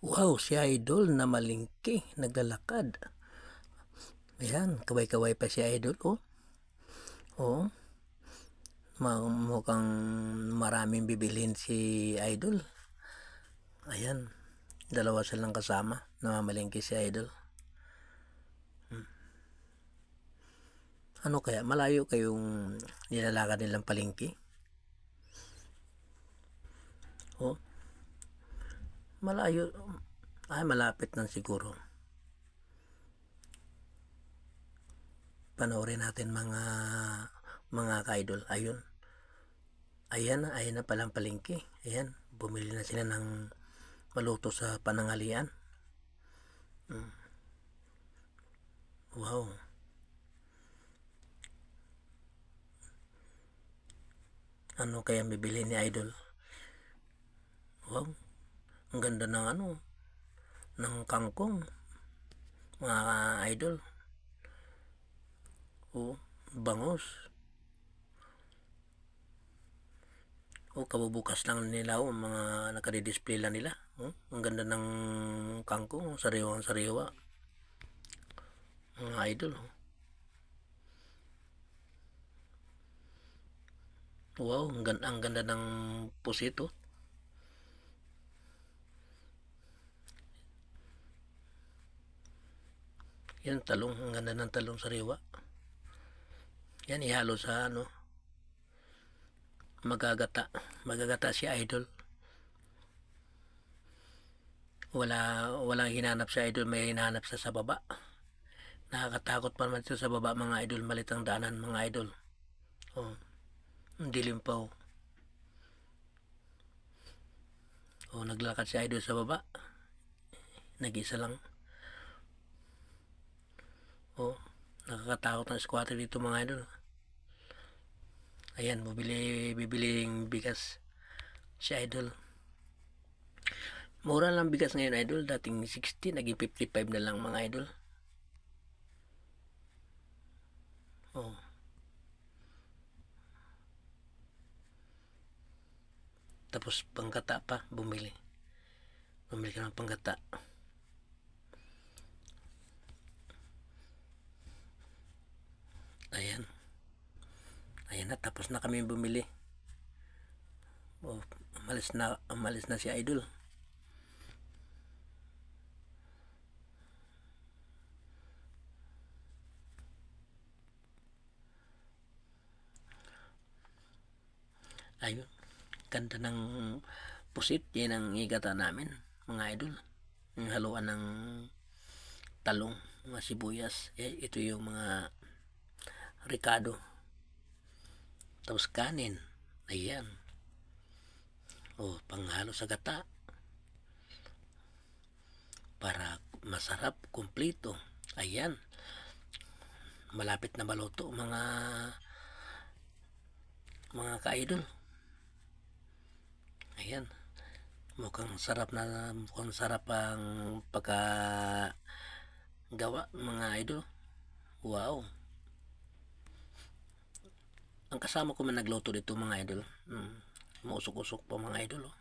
Wow, si Idol na malingki, naglalakad. Ayan, kaway-kaway pa si Idol, oh. Oo. Mukhang maraming bibilhin si Idol. Ayan, dalawa silang kasama, namamalingki si Idol. Ano kaya, malayo kayong nilalakad nilang palingki? Oh, malayo. Ay, malapit lang siguro. Panoorin natin mga ka-idol. Ayun. Ayan na palang palengke. Ayan, bumili na sila ng maluto sa panangalian. Wow. Ano kaya bibili ni Idol? Wow. Ang ganda ng ng kangkong. Mga Idol. Oh, bangus. Oh, kabubukas lang nila, mga nakadi-display lang nila. Oh, ang ganda ng kangkong, sariwa. Mga Idol. Wow, ang ganda ng pusito. Yan, talong. Ang ganda ng talong sariwa. Yan, ihalo sa magagata si Idol. Walang hinanap si Idol, may hinanap sa baba. Nakakatakot pa naman sa baba, mga Idol. Malitang daanan, mga Idol. Oh, dilim pa, oh. Oh, naglakad si Idol sa baba, nag-isa lang. Oh, nakakatakot ng squatter dito, mga Idol. Ayan, bibiling bigas si Idol. Mura lang bigas ngayon, Idol. Dating 60, naging 55 na lang, mga Idol. Oh, tapos panggata pa, bumili ka ng panggata. Ayan na, tapos na kami bumili. Oh, umalis na si Idol. Ayun, ganda ng pusit. Yan ang igata namin, mga Idol. Yung haluan ng talong, mga sibuyas. Ito yung mga ricado. Tapos kanin. Ayan. Oh, panghalo sa gata. Para masarap, kumplito. Ayan. Malapit na maluto, mga ka-idol. Ayan. Mukhang sarap ang pagkagawa, mga idol. Wow. Ang kasama ko man nagluto dito, mga idol. Mausok-usok pa, mga idol, oh.